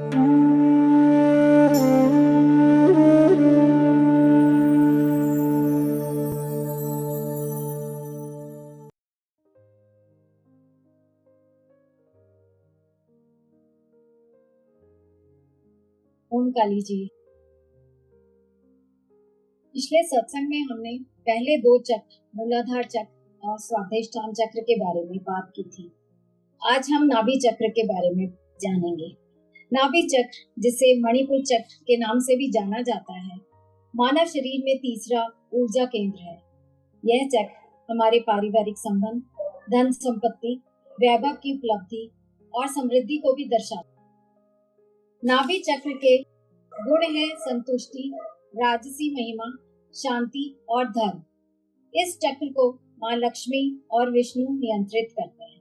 ओम काली जी। पिछले सत्संग में हमने पहले दो चक्र, मूलाधार चक्र और स्वाधिष्ठान चक्र के बारे में बात की थी। आज हम नाभि चक्र के बारे में जानेंगे। नाभि चक्र, जिसे मणिपुर चक्र के नाम से भी जाना जाता है, मानव शरीर में तीसरा ऊर्जा केंद्र है। यह चक्र हमारे पारिवारिक संबंध, धन संपत्ति, वैभव की उपलब्धि और समृद्धि को भी दर्शाता है। नाभि चक्र के गुण है संतुष्टि, राजसी महिमा, शांति और धर्म। इस चक्र को माँ लक्ष्मी और विष्णु नियंत्रित करते हैं।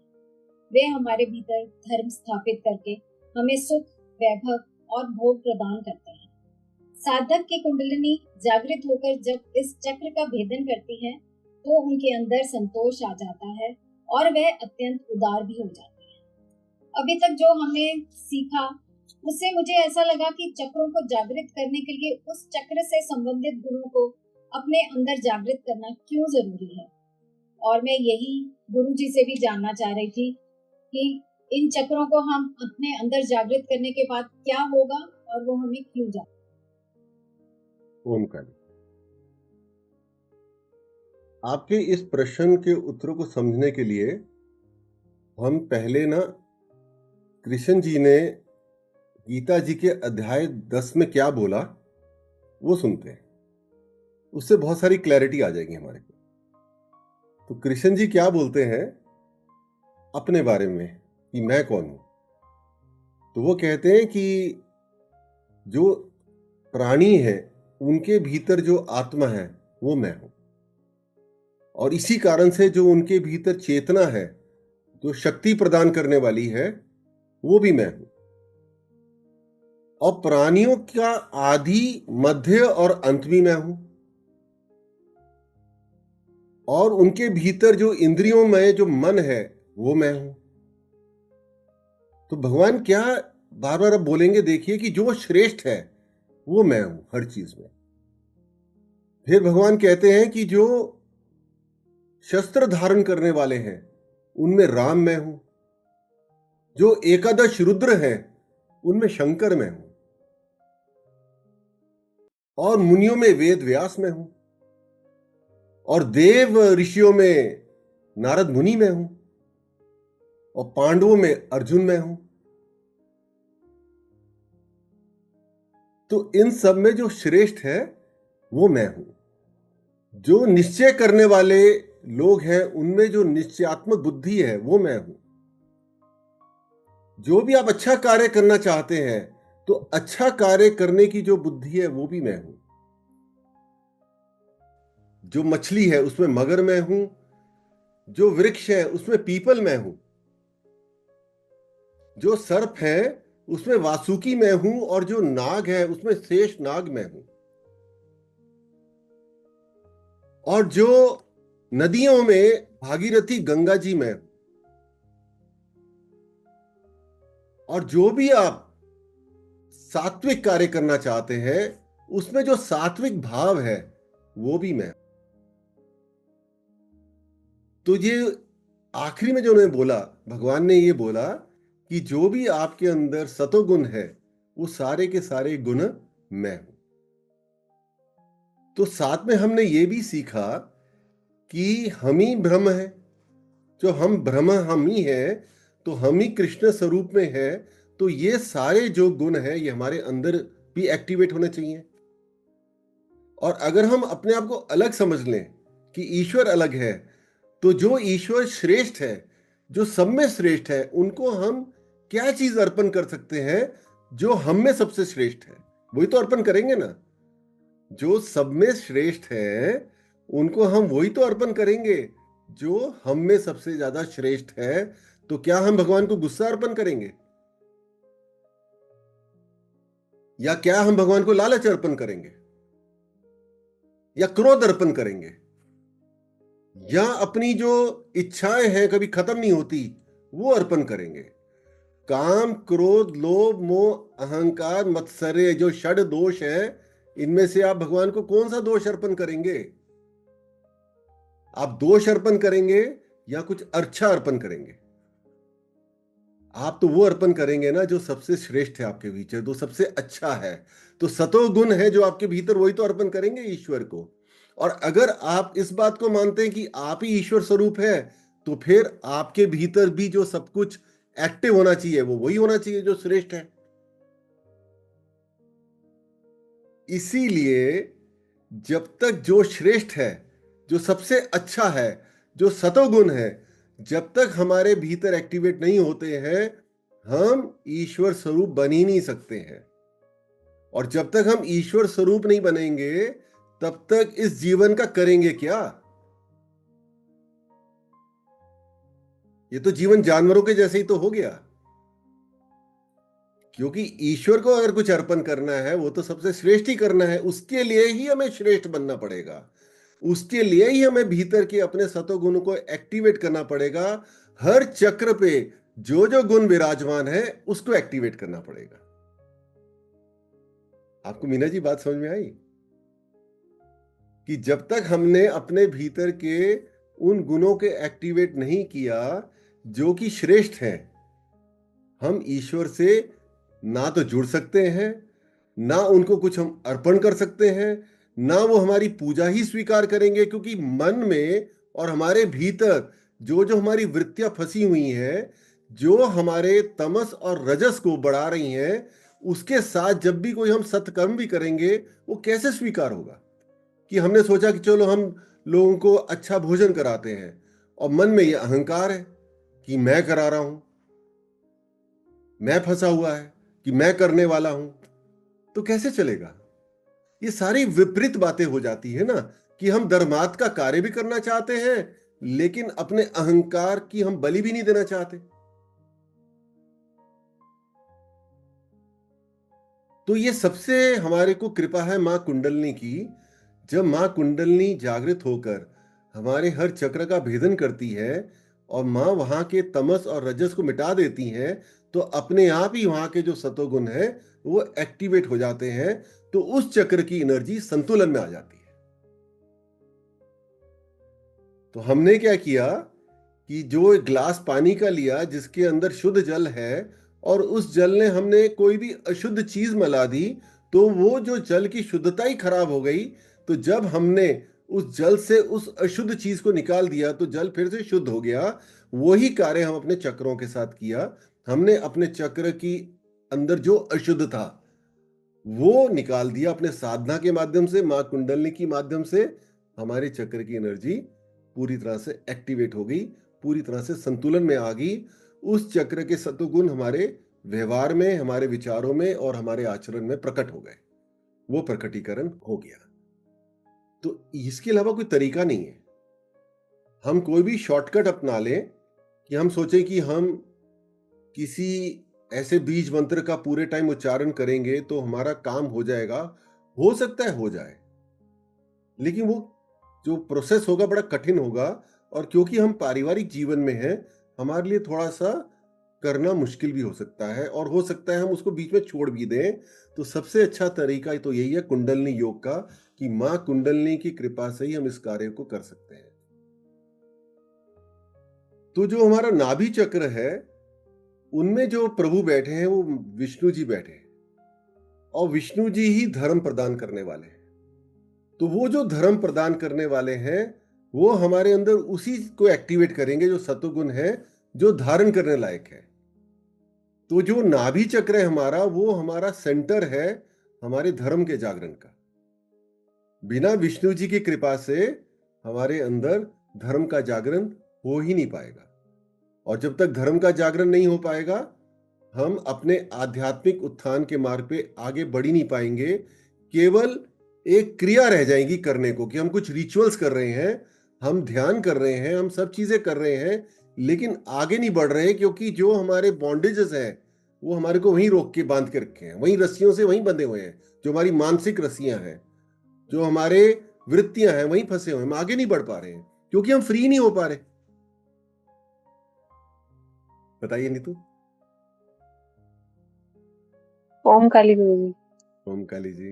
वे हमारे भीतर धर्म स्थापित करके हमें सुख, वैभव और भोग प्रदान करते हैं। साधक की कुंडलिनी जागृत होकर जब इस चक्र का भेदन करती है तो उनके अंदर संतोष आ जाता है और वह अत्यंत उदार भी हो जाते हैं। अभी तक जो हमने सीखा उससे मुझे ऐसा लगा कि चक्रों को जागृत करने के लिए उस चक्र से संबंधित गुणों को अपने अंदर जागृत करना क्यों जरूरी है। और मैं यही गुरु जी से भी जानना चाह रही थी कि इन चक्रों को हम अपने अंदर जागृत करने के बाद क्या होगा और वो हमें क्यों जागृत। ओमकार, आपके इस प्रश्न के उत्तर को समझने के लिए हम पहले ना कृष्ण जी ने गीता जी के अध्याय 10 में क्या बोला वो सुनते हैं। उससे बहुत सारी क्लैरिटी आ जाएगी हमारे को। तो कृष्ण जी क्या बोलते हैं अपने बारे में कि मैं कौन हूं। तो वो कहते हैं कि जो प्राणी है उनके भीतर जो आत्मा है वो मैं हूं, और इसी कारण से जो उनके भीतर चेतना है, जो शक्ति प्रदान करने वाली है, वो भी मैं हूं। और प्राणियों का आदि, मध्य और अंत भी मैं हूं। और उनके भीतर जो इंद्रियों में जो मन है वो मैं हूं। तो भगवान क्या बार बार अब बोलेंगे, देखिए कि जो श्रेष्ठ है वो मैं हूं हर चीज में। फिर भगवान कहते हैं कि जो शस्त्र धारण करने वाले हैं उनमें राम मैं हूं, जो एकादश रुद्र हैं उनमें शंकर मैं हूं, और मुनियों में वेद व्यास में हूं, और देव ऋषियों में नारद मुनि में हूं, और पांडवों में अर्जुन में हूं। तो इन सब में जो श्रेष्ठ है वो मैं हूं। जो निश्चय करने वाले लोग हैं उनमें जो निश्चयात्मक बुद्धि है वो मैं हूं। जो भी आप अच्छा कार्य करना चाहते हैं तो अच्छा कार्य करने की जो बुद्धि है वो भी मैं हूं। जो मछली है उसमें मगर मैं हूं, जो वृक्ष है उसमें पीपल मैं हूं, जो सर्प है उसमें वासुकी मैं हूं, और जो नाग है उसमें शेष नाग मैं हूं, और जो नदियों में भागीरथी गंगा जी में हूं। और जो भी आप सात्विक कार्य करना चाहते हैं उसमें जो सात्विक भाव है वो भी मैं। तो ये आखिरी में जो उन्होंने बोला, भगवान ने ये बोला कि जो भी आपके अंदर सतोगुण है वो सारे के सारे गुण मैं हूं। तो साथ में हमने ये भी सीखा कि हम ही ब्रह्म है। जो हम ब्रह्म हम ही है, तो हम ही कृष्ण स्वरूप में है। तो ये सारे जो गुण है ये हमारे अंदर भी एक्टिवेट होने चाहिए। और अगर हम अपने आप को अलग समझ लें कि ईश्वर अलग है, तो जो ईश्वर श्रेष्ठ है, जो सब में श्रेष्ठ है, उनको हम क्या चीज अर्पण कर सकते हैं जो हम में सबसे श्रेष्ठ है, वही तो अर्पण करेंगे ना। जो सब में श्रेष्ठ है उनको हम वही तो अर्पण करेंगे जो हम में सबसे ज्यादा श्रेष्ठ है। तो क्या हम भगवान को गुस्सा अर्पण करेंगे, या क्या हम भगवान को लालच अर्पण करेंगे, या क्रोध अर्पण करेंगे, या अपनी जो इच्छाएं हैं कभी खत्म नहीं होती वो अर्पण करेंगे। काम, क्रोध, लोभ, मोह, अहंकार, मत्सर्य, जो षड दोष है, इनमें से आप भगवान को कौन सा दोष अर्पण करेंगे? आप दोष अर्पण करेंगे या कुछ अच्छा अर्पण करेंगे? आप तो वो अर्पण करेंगे ना जो सबसे श्रेष्ठ है आपके भीतर, जो सबसे अच्छा है। तो सतोगुण है जो आपके भीतर, वही तो अर्पण करेंगे ईश्वर को। और अगर आप इस बात को मानते हैं कि आप ही ईश्वर स्वरूप है, तो फिर आपके भीतर भी जो सब कुछ एक्टिव होना चाहिए वो वही होना चाहिए जो श्रेष्ठ है। इसीलिए जब तक जो श्रेष्ठ है, जो सबसे अच्छा है, जो सतोगुण है, जब तक हमारे भीतर एक्टिवेट नहीं होते हैं, हम ईश्वर स्वरूप बन ही नहीं सकते हैं। और जब तक हम ईश्वर स्वरूप नहीं बनेंगे, तब तक इस जीवन का करेंगे क्या? ये तो जीवन जानवरों के जैसे ही तो हो गया। क्योंकि ईश्वर को अगर कुछ अर्पण करना है, वो तो सबसे श्रेष्ठ ही करना है। उसके लिए ही हमें श्रेष्ठ बनना पड़ेगा, उसके लिए ही हमें भीतर के अपने सतोगुण को एक्टिवेट करना पड़ेगा। हर चक्र पे जो जो गुण विराजमान है उसको एक्टिवेट करना पड़ेगा। आपको मीना जी बात समझ में आई कि जब तक हमने अपने भीतर के उन गुणों के एक्टिवेट नहीं किया जो कि श्रेष्ठ हैं, हम ईश्वर से ना तो जुड़ सकते हैं, ना उनको कुछ हम अर्पण कर सकते हैं, ना वो हमारी पूजा ही स्वीकार करेंगे। क्योंकि मन में और हमारे भीतर जो जो हमारी वृत्तियां फंसी हुई हैं, जो हमारे तमस और रजस को बढ़ा रही हैं, उसके साथ जब भी कोई हम सत्कर्म भी करेंगे, वो कैसे स्वीकार होगा? कि हमने सोचा कि चलो हम लोगों को अच्छा भोजन कराते हैं, और मन में ये अहंकार है कि मैं करा रहा हूं, मैं फंसा हुआ है कि मैं करने वाला हूं, तो कैसे चलेगा? ये सारी विपरीत बातें हो जाती है ना, कि हम धर्मार्थ का कार्य भी करना चाहते हैं, लेकिन अपने अहंकार की हम बलि भी नहीं देना चाहते। तो ये सबसे हमारे को कृपा है मां कुंडलनी की। जब मां कुंडलनी जागृत होकर हमारे हर चक्र का भेदन करती है और मां वहां के तमस और रजस को मिटा देती हैं, तो अपने आप ही वहां के जो सतोगुण है वो एक्टिवेट हो जाते हैं। तो उस चक्र की एनर्जी संतुलन में आ जाती है। तो हमने क्या किया कि जो एक ग्लास पानी का लिया जिसके अंदर शुद्ध जल है, और उस जल ने हमने कोई भी अशुद्ध चीज मिला दी, तो वो जो जल की शुद्धता ही खराब हो गई। तो जब हमने उस जल से उस अशुद्ध चीज को निकाल दिया तो जल फिर से शुद्ध हो गया। वही कार्य हम अपने चक्रों के साथ किया। हमने अपने चक्र की अंदर जो अशुद्ध था वो निकाल दिया अपने साधना के माध्यम से, मां कुंडलनी की माध्यम से। हमारे चक्र की एनर्जी पूरी तरह से एक्टिवेट हो गई, पूरी तरह से संतुलन में आ गई। उस चक्र के सतोगुण हमारे व्यवहार में, हमारे विचारों में और हमारे आचरण में प्रकट हो गए। वो प्रकटीकरण हो गया। तो इसके अलावा कोई तरीका नहीं है। हम कोई भी शॉर्टकट अपना लें कि हम सोचें कि हम किसी ऐसे बीज मंत्र का पूरे टाइम उच्चारण करेंगे तो हमारा काम हो जाएगा। हो सकता है हो जाए, लेकिन वो जो प्रोसेस होगा बड़ा कठिन होगा। और क्योंकि हम पारिवारिक जीवन में हैं, हमारे लिए थोड़ा सा करना मुश्किल भी हो सकता है, और हो सकता है हम उसको बीच में छोड़ भी दें। तो सबसे अच्छा तरीका तो यही है कुंडलनी योग का, कि मां कुंडलनी की कृपा से ही हम इस कार्य को कर सकते हैं। तो जो हमारा नाभि चक्र है, उनमें जो प्रभु बैठे हैं वो विष्णु जी बैठे हैं, और विष्णु जी ही धर्म प्रदान करने वाले हैं। तो वो जो धर्म प्रदान करने वाले हैं, वो हमारे अंदर उसी को एक्टिवेट करेंगे जो सतोगुण है, जो धारण करने लायक है। तो जो नाभि चक्र है हमारा, वो हमारा सेंटर है हमारे धर्म के जागरण का। बिना विष्णु जी की कृपा से हमारे अंदर धर्म का जागरण हो ही नहीं पाएगा। और जब तक धर्म का जागरण नहीं हो पाएगा, हम अपने आध्यात्मिक उत्थान के मार्ग पे आगे बढ़ ही नहीं पाएंगे। केवल एक क्रिया रह जाएगी करने को, कि हम कुछ रिचुअल्स कर रहे हैं, हम ध्यान कर रहे हैं, हम सब चीजें कर रहे हैं, लेकिन आगे नहीं बढ़ रहे हैं। क्योंकि जो हमारे बॉन्डेजेस हैं वो हमारे को वहीं रोक के बांध के रखे हैं, वहीं रस्सियों से वहीं बंधे हुए हैं। जो हमारी मानसिक रस्सियां हैं, जो हमारे वृत्तियां हैं, वहीं फंसे हुए हैं। हम आगे नहीं बढ़ पा रहे हैं क्योंकि हम फ्री नहीं हो पा रहे। बताइए नीतू। ओम काली गुरु जी। ओम काली जी।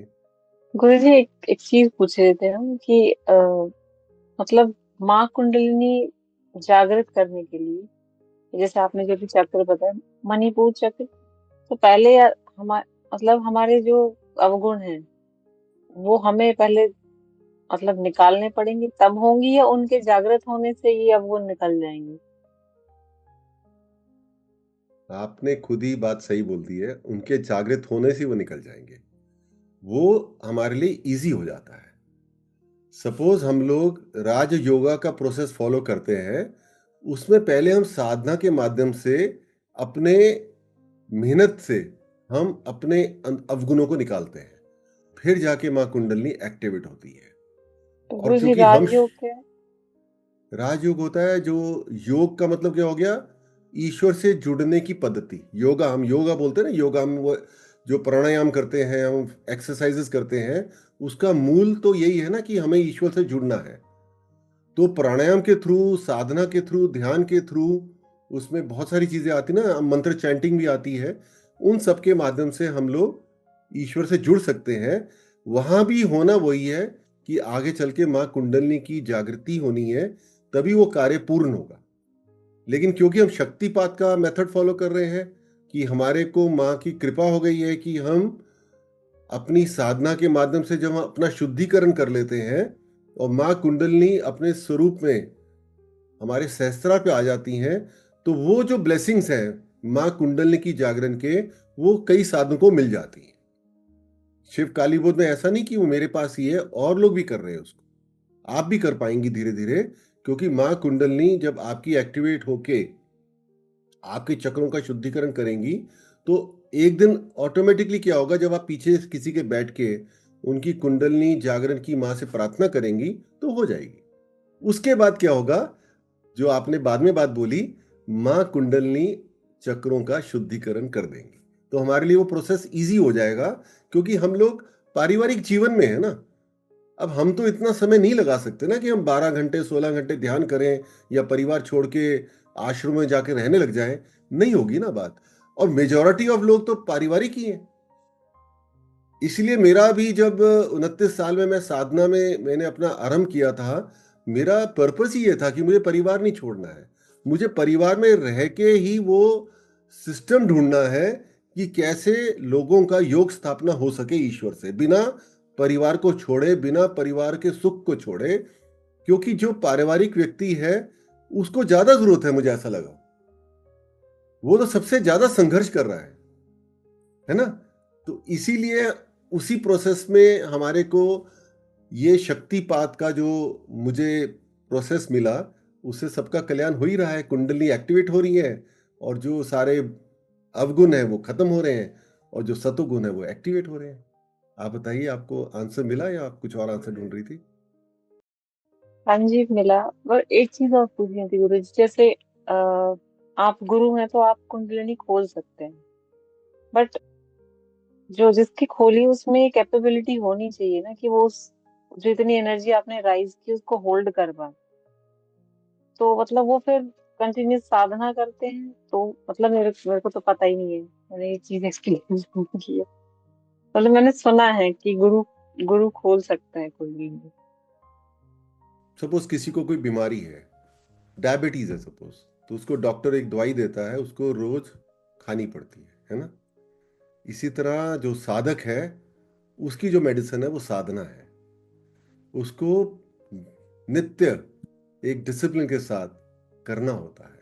गुरु जी, एक चीज पूछ रहे थे हम कि मतलब माँ कुंडलिनी जागृत करने के लिए, जैसे आपने जो भी चक्र बताया, मणिपुर चक्र, तो पहले मतलब हमारे जो अवगुण हैं वो हमें पहले मतलब निकालने पड़ेंगे तब होंगी, या उनके जागृत होने से ये अवगुण निकल जाएंगे? आपने खुद ही बात सही बोल दी है, उनके जागृत होने से वो निकल जाएंगे। वो हमारे लिए इजी हो जाता है। सपोज हम लोग राज योगा का प्रोसेस फॉलो करते हैं, उसमें पहले हम साधना के माध्यम से अपने मेहनत से हम अपने अवगुणों को निकालते हैं, फिर जाके माँ कुंडलिनी एक्टिवेट होती है। तो और गुरु जी, क्योंकि हम राजयोग क्या है? राजयोग होता है, जो योग का मतलब क्या हो गया, ईश्वर से जुड़ने की पद्धति। योगा, हम योगा बोलते हैं ना, योगा हम वो जो प्राणायाम करते हैं, हम एक्सरसाइजेस करते हैं, उसका मूल तो यही है ना कि हमें ईश्वर से जुड़ना है। तो प्राणायाम के थ्रू, साधना के थ्रू, ध्यान के थ्रू, उसमें बहुत सारी चीजें आती ना, मंत्र चैंटिंग भी आती है। उन सब के माध्यम से हम लोग ईश्वर से जुड़ सकते हैं। वहां भी होना वही है कि आगे चल के माँ कुंडलिनी की जागृति होनी है, तभी वो कार्य पूर्ण होगा। लेकिन क्योंकि हम शक्तिपात का मेथड फॉलो कर रहे हैं, कि हमारे को माँ की कृपा हो गई है कि हम अपनी साधना के माध्यम से जब हम अपना शुद्धिकरण कर लेते हैं और माँ कुंडलिनी अपने स्वरूप में हमारे सहस्त्रा पे आ जाती हैं, तो वो जो ब्लेसिंग्स हैं माँ कुंडलिनी की जागरण के, वो कई साधकों को मिल जाती हैं। शिव काली बोध में ऐसा नहीं कि वो मेरे पास ही है, और लोग भी कर रहे हैं उसको। आप भी कर पाएंगी धीरे धीरे, क्योंकि माँ कुंडलिनी जब आपकी एक्टिवेट होके आपके चक्रों का शुद्धिकरण करेंगी, तो एक दिन ऑटोमेटिकली क्या होगा, जब आप पीछे किसी के बैठ के उनकी कुंडलिनी जागरण की माँ से प्रार्थना करेंगी तो हो जाएगी। उसके बाद क्या होगा, जो आपने बाद में बात बोली, माँ कुंडलिनी चक्रों का शुद्धिकरण कर देंगी, तो हमारे लिए वो प्रोसेस इजी हो जाएगा। क्योंकि हम लोग पारिवारिक जीवन में है ना, अब हम तो इतना समय नहीं लगा सकते ना कि हम 12 घंटे 16 घंटे ध्यान करें या परिवार छोड़ के आश्रम में जाके रहने लग जाएं। नहीं होगी ना बात। और मेजॉरिटी ऑफ लोग तो पारिवारिक ही हैं। इसलिए मेरा भी जब 29 साल में मैं साधना में मैंने अपना आरंभ किया था, मेरा पर्पस ही ये था कि मुझे परिवार नहीं छोड़ना है। मुझे परिवार में रह के ही वो सिस्टम ढूंढना है कि कैसे लोगों का योग स्थापना हो सके ईश्वर से, बिना परिवार को छोड़े, बिना परिवार के सुख को छोड़े। क्योंकि जो पारिवारिक व्यक्ति है उसको ज्यादा जरूरत है, मुझे ऐसा लगा। वो तो सबसे ज्यादा संघर्ष कर रहा है ना। तो इसीलिए उसी प्रोसेस में हमारे को ये शक्तिपात का जो मुझे प्रोसेस मिला, उससे सबका कल्याण हो ही रहा है। कुंडली एक्टिवेट हो रही है और जो सारे अवगुण है वो खत्म हो रहे हैं, और जो सतोगुण है वो एक्टिवेट हो रहे हैं। आप बताइए, आपको आंसर मिला या आप कुछ और आंसर ढूंढ रही थी? हाँ जी, मिला। और एक चीज और पूछनी थी गुरु जी, जैसे आप गुरु हैं तो आप कुंडलिनी खोल सकते हैं, बट जो जिसकी खोली उसमें कैपेबिलिटी होनी चाहिए ना कि वो उस जो इतनी एनर्जी आपने राइज की उसको होल्ड कर पाए। तो मतलब वो फिर कंटिन्यूस साधना करते हैं, तो मतलब मेरे को तो पता ही नहीं है, मैंने ये चीज एक्सप्लेन की है। मतलब मैंने सुना है कि गुरु गुरु खोल सकते हैं कुंडलिनी। सपोज किसी को कोई बीमारी है, डायबिटीज है सपोज, तो उसको डॉक्टर एक दवाई देता है, उसको रोज खानी पड़ती है ना। इसी तरह जो साधक है, उसकी जो मेडिसिन है वो साधना है। उसको नित्य एक डिसिप्लिन के साथ करना होता है।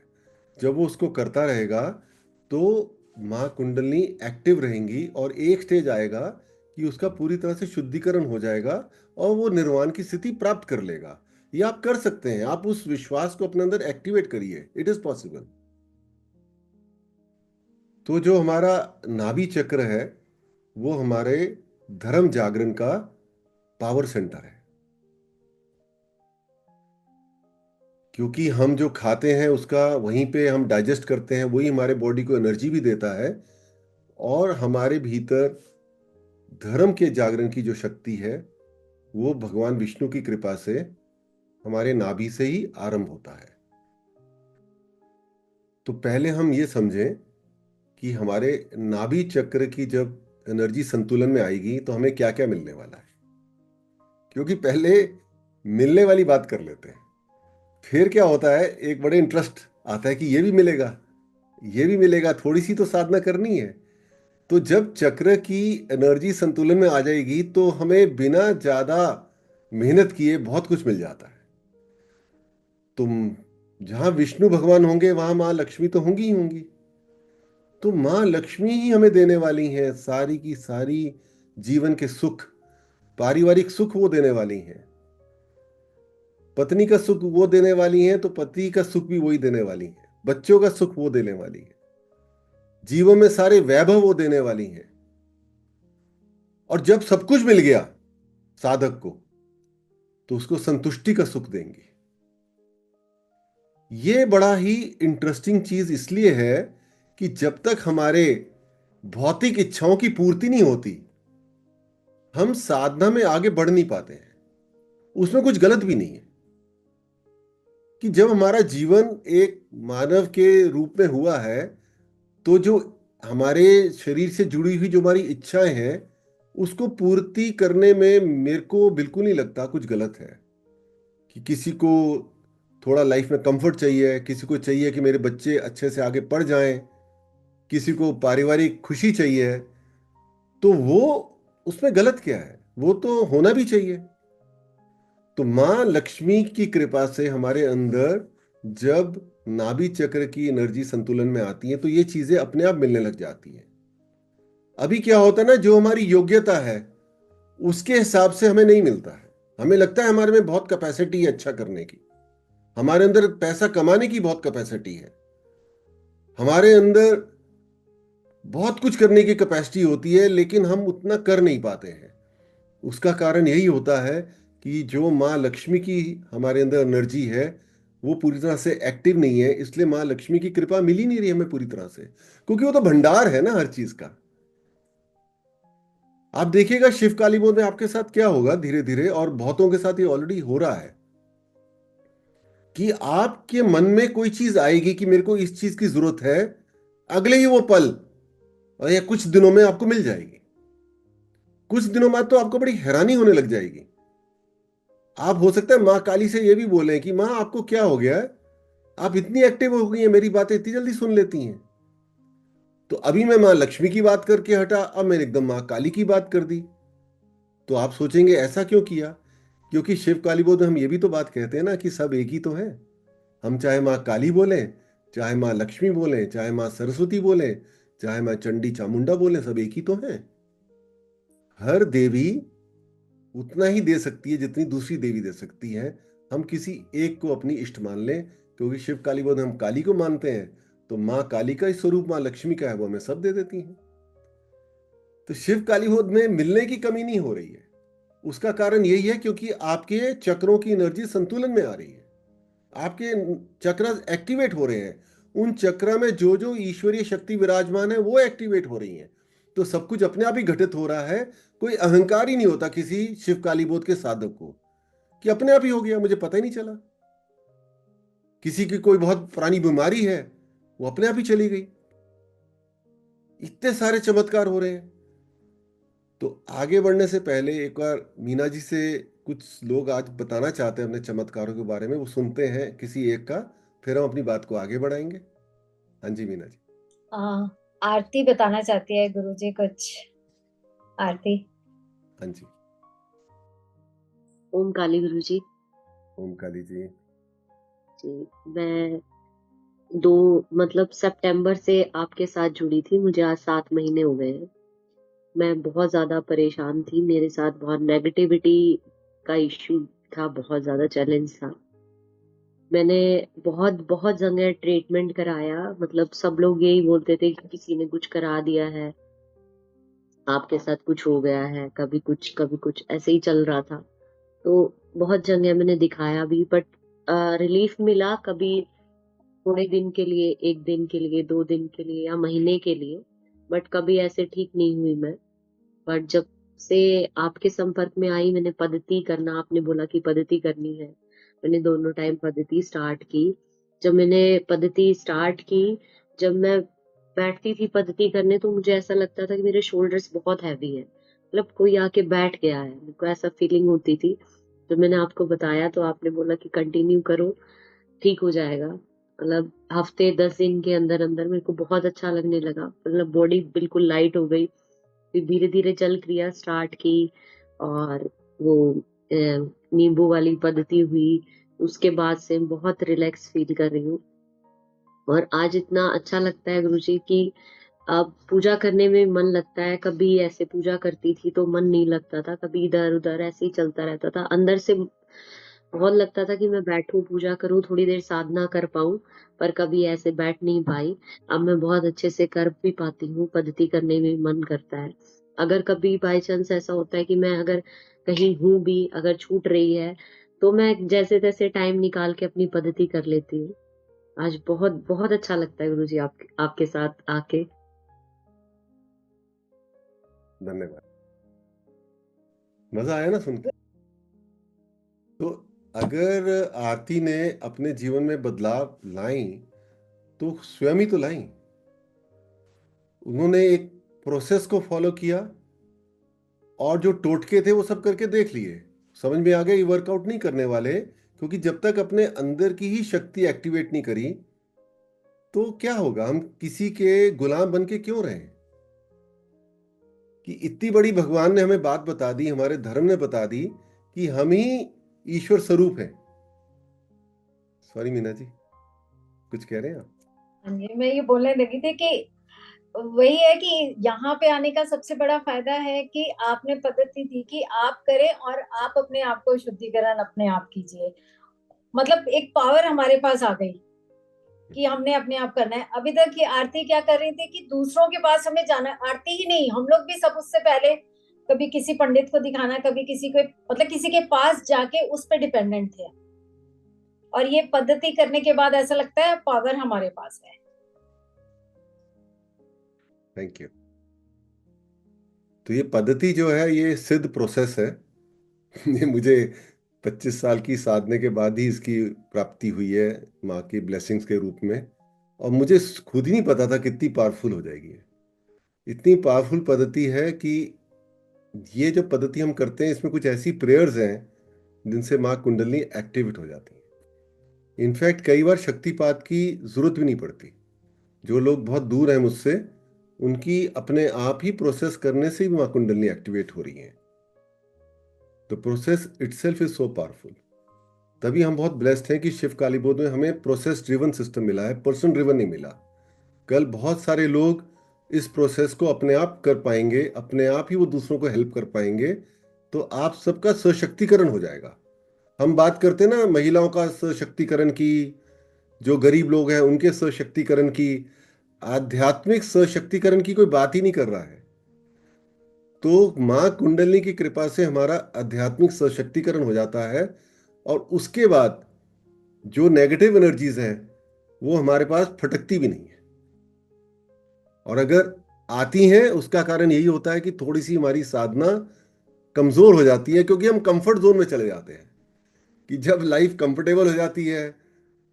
जब वो उसको करता रहेगा तो माँ कुंडलिनी एक्टिव रहेंगी, और एक स्टेज आएगा कि उसका पूरी तरह से शुद्धिकरण हो जाएगा और वो निर्वाण की स्थिति प्राप्त कर लेगा। ये आप कर सकते हैं। आप उस विश्वास को अपने अंदर एक्टिवेट करिए, इट इज पॉसिबल। तो जो हमारा नाभि चक्र है, वो हमारे धर्म जागरण का पावर सेंटर है। क्योंकि हम जो खाते हैं उसका वहीं पे हम डाइजेस्ट करते हैं, वही हमारे बॉडी को एनर्जी भी देता है। और हमारे भीतर धर्म के जागरण की जो शक्ति है, वो भगवान विष्णु की कृपा से हमारे नाभि से ही आरंभ होता है। तो पहले हम ये समझें कि हमारे नाभि चक्र की जब एनर्जी संतुलन में आएगी तो हमें क्या क्या मिलने वाला है, क्योंकि पहले मिलने वाली बात कर लेते हैं। फिर क्या होता है, एक बड़े इंटरेस्ट आता है कि ये भी मिलेगा, ये भी मिलेगा, थोड़ी सी तो साधना करनी है। तो जब चक्र की एनर्जी संतुलन में आ जाएगी तो हमें बिना ज्यादा मेहनत किए बहुत कुछ मिल जाता है। तुम जहां विष्णु भगवान होंगे वहां मां लक्ष्मी तो होंगी ही होंगी। तो मां लक्ष्मी ही हमें देने वाली हैं सारी की सारी जीवन के सुख, पारिवारिक सुख वो देने वाली हैं। पत्नी का सुख वो देने वाली हैं तो पति का सुख भी वही देने वाली हैं, बच्चों का सुख वो देने वाली है, जीवन में सारे वैभव वो देने वाली हैं। और जब सब कुछ मिल गया साधक को तो उसको संतुष्टि का सुख देंगे। ये बड़ा ही इंटरेस्टिंग चीज इसलिए है कि जब तक हमारे भौतिक इच्छाओं की पूर्ति नहीं होती हम साधना में आगे बढ़ नहीं पाते हैं। उसमें कुछ गलत भी नहीं है कि जब हमारा जीवन एक मानव के रूप में हुआ है तो जो हमारे शरीर से जुड़ी हुई जो हमारी इच्छाएं हैं उसको पूर्ति करने में मेरे को बिल्कुल नहीं लगता कुछ गलत है। कि किसी को थोड़ा लाइफ में कंफर्ट चाहिए, किसी को चाहिए कि मेरे बच्चे अच्छे से आगे पढ़ जाएं, किसी को पारिवारिक खुशी चाहिए, तो वो उसमें गलत क्या है, वो तो होना भी चाहिए। तो मां लक्ष्मी की कृपा से हमारे अंदर जब नाभि चक्र की एनर्जी संतुलन में आती है तो ये चीजें अपने आप मिलने लग जाती हैं। अभी क्या होता है ना, जो हमारी योग्यता है उसके हिसाब से हमें नहीं मिलता है। हमें लगता है हमारे में बहुत कैपेसिटी है अच्छा करने की, हमारे अंदर पैसा कमाने की बहुत कैपेसिटी है, हमारे अंदर बहुत कुछ करने की कैपेसिटी होती है, लेकिन हम उतना कर नहीं पाते हैं। उसका कारण यही होता है कि जो माँ लक्ष्मी की हमारे अंदर एनर्जी है वो पूरी तरह से एक्टिव नहीं है, इसलिए माँ लक्ष्मी की कृपा मिल ही नहीं रही हमें पूरी तरह से, क्योंकि वो तो भंडार है ना हर चीज का। आप देखिएगा शिव काली बोध में आपके साथ क्या होगा धीरे धीरे, और बहुतों के साथ ये ऑलरेडी हो रहा है, कि आपके मन में कोई चीज आएगी कि मेरे को इस चीज की जरूरत है, अगले ही वो पल और या कुछ दिनों में आपको मिल जाएगी। कुछ दिनों बाद तो आपको बड़ी हैरानी होने लग जाएगी। आप हो सकता है माँ काली से ये भी बोले कि माँ आपको क्या हो गया है, आप इतनी एक्टिव हो गई हैं, मेरी बातें इतनी जल्दी सुन लेती हैं। तो अभी मैं माँ लक्ष्मी की बात करके हटा, अब मैंने एकदम माँ काली की बात कर दी। तो आप सोचेंगे ऐसा क्यों किया, क्योंकि शिव काली बोध में हम ये भी तो बात कहते हैं ना कि सब एक ही तो है। हम चाहे माँ काली बोले, चाहे माँ लक्ष्मी बोले, चाहे माँ सरस्वती बोले, चाहे माँ चंडी चामुंडा बोले, सब एक ही तो है। हर देवी उतना ही दे सकती है जितनी दूसरी देवी दे सकती है। हम किसी एक को अपनी इष्ट मान लें, क्योंकि शिव काली बोध हम काली को मानते हैं, तो माँ काली का ही स्वरूप माँ लक्ष्मी का है, वो हमें सब दे देती हैं। तो शिव काली बोध में मिलने की कमी नहीं हो रही है। उसका कारण यही है क्योंकि आपके चक्रों की एनर्जी संतुलन में आ रही है, आपके चक्र एक्टिवेट हो रहे हैं। उन चक्र में जो जो ईश्वरीय शक्ति विराजमान है वो एक्टिवेट हो रही है। तो सब कुछ अपने आप ही घटित हो रहा है। कोई अहंकार ही नहीं होता किसी शिव काली बोध के साधक को कि अपने आप ही हो गया, मुझे पता ही नहीं चला। किसी की कोई बहुत पुरानी बीमारी है, वो अपने आप ही चली गई। इतने सारे चमत्कार हो रहे हैं। तो आगे बढ़ने से पहले एक बार मीना जी से कुछ लोग आज बताना चाहते हैं अपने चमत्कारों के बारे में, वो सुनते हैं किसी एक का, फिर हम अपनी बात को आगे बढ़ाएंगे। हाँ जी मीना जी। आरती बताना चाहती है गुरुजी कुछ। आरती। हाँ जी। ओम काली गुरु जी। ओम काली जी। जी, मैं मतलब सितंबर से आपके साथ जुड़ी थी, मुझे आज 7 महीने हो गए हैं। मैं बहुत ज्यादा परेशान थी, मेरे साथ बहुत नेगेटिविटी का इश्यू था, बहुत ज्यादा चैलेंज था। मैंने बहुत बहुत जगह ट्रीटमेंट कराया, मतलब सब लोग यही बोलते थे कि किसी ने कुछ करा दिया है, आपके साथ कुछ हो गया है, कभी कुछ ऐसे ही चल रहा था। तो बहुत जगह मैंने दिखाया भी, बट रिलीफ मिला, कभी थोड़े दिन के लिए, 1 दिन के लिए, 2 दिन के लिए या महीने के लिए, बट कभी ऐसे ठीक नहीं हुई मैं। बट जब से आपके संपर्क में आई, मैंने पद्धति करना, आपने बोला कि पद्धति करनी है, मैंने दोनों टाइम पद्धति स्टार्ट की। जब मैंने पद्धति स्टार्ट की, जब मैं बैठती थी पद्धति करने तो मुझे ऐसा लगता था कि मेरे शोल्डर्स बहुत हैवी है, मतलब कोई आके बैठ गया है, मेरे को ऐसा फीलिंग होती थी। तो मैंने आपको बताया तो आपने बोला कि कंटिन्यू करो, ठीक हो जाएगा। मतलब हफ्ते 10 दिन के अंदर अंदर मेरे को बहुत अच्छा लगने लगा, मतलब बॉडी बिल्कुल लाइट हो गई। फिर धीरे धीरे जल क्रिया स्टार्ट की और वो नींबू वाली पद्धति हुई। उसके बाद से बहुत रिलैक्स फील कर रही हूँ और आज इतना अच्छा लगता है गुरुजी कि अब पूजा करने में मन लगता है। कभी ऐसे पूजा करती थी तो मन नहीं लगता था, कभी इधर उधर ऐसे ही चलता रहता था। अंदर से बहुत लगता था कि मैं बैठूं पूजा करूं, थोड़ी देर साधना कर पाऊं, पर कभी ऐसे बैठ नहीं पाई। अब मैं बहुत अच्छे से कर भी पाती हूँ, पद्धति करने में मन करता है। अगर कभी बाई चांस ऐसा होता है कि मैं अगर कहीं हूं भी, अगर छूट रही है तो मैं जैसे तैसे टाइम निकाल के अपनी पद्धति कर लेती हूँ। आज बहुत बहुत अच्छा लगता है गुरुजी आपके साथ आके। धन्यवाद। मजा आया ना सुन के? तो अगर आरती ने अपने जीवन में बदलाव लाई तो स्वयं ही तो लाई। उन्होंने एक प्रोसेस को फॉलो किया और जो टोटके थे वो सब करके देख लिए, समझ में आ गया ये वर्कआउट नहीं करने वाले, क्योंकि जब तक अपने अंदर की ही शक्ति एक्टिवेट नहीं करी तो क्या होगा, हम किसी के गुलाम बन के क्यों रहें। कि इतनी बड़ी भगवान ने हमें बात बता दी, हमारे धर्म ने बता दी कि हम ही ईश्वर स्वरूप हैं। सॉरी मीना जी, कुछ कह रहे हैं आप? हाँ जी, मैं ये बोलने लगी थी कि वही है कि यहाँ पे आने का सबसे बड़ा फायदा है कि आपने पद्धति दी कि आप करें और आप अपने आप को शुद्धिकरण अपने आप कीजिए। मतलब एक पावर हमारे पास आ गई कि हमने अपने आप करना है। अभी तक की आरती क्या कर रही थी कि दूसरों के पास हमें जाना, आरती ही नहीं, हम लोग भी सब उससे पहले कभी किसी पंडित को दिखाना, कभी किसी को, मतलब किसी के पास जाके उस पर डिपेंडेंट थे। और ये पद्धति करने के बाद ऐसा लगता है पावर हमारे पास है। Thank you. तो ये पद्धति जो है ये सिद्ध प्रोसेस है। ये मुझे 25 साल की साधने के बाद ही इसकी प्राप्ति हुई है, माँ की ब्लेसिंग्स के रूप में। और मुझे खुद ही नहीं पता था कितनी पावरफुल हो जाएगी ये। इतनी पावरफुल पद्धति है कि ये जो पद्धति हम करते हैं इसमें कुछ ऐसी प्रेयर्स हैं जिनसे माँ कुंडलिनी एक्टिवेट हो जाती है। इनफैक्ट कई बार शक्तिपात की जरूरत भी नहीं पड़ती। जो लोग बहुत दूर हैं मुझसे, उनकी अपने आप ही प्रोसेस करने से ही माँ कुंडलिनी एक्टिवेट हो रही है। The process itself is so powerful. तभी हम बहुत ब्लेस्ड हैं कि शिव कालीबोध में हमें प्रोसेस ड्रिवन सिस्टम मिला है, पर्सन ड्रिवन नहीं मिला। कल बहुत सारे लोग इस प्रोसेस को अपने आप कर पाएंगे, अपने आप ही वो दूसरों को हेल्प कर पाएंगे, तो आप सबका सशक्तिकरण हो जाएगा। हम बात करते हैं ना महिलाओं का सशक्तिकरण की, जो गरीब लोग हैं उनके सशक्तिकरण की, आध्यात्मिक सशक्तिकरण की कोई बात ही नहीं कर रहा है। तो माँ कुंडलिनी की कृपा से हमारा आध्यात्मिक सशक्तिकरण हो जाता है और उसके बाद जो नेगेटिव एनर्जीज हैं वो हमारे पास फटकती भी नहीं है। और अगर आती हैं उसका कारण यही होता है कि थोड़ी सी हमारी साधना कमजोर हो जाती है, क्योंकि हम कंफर्ट जोन में चले जाते हैं। कि जब लाइफ कंफर्टेबल हो जाती है,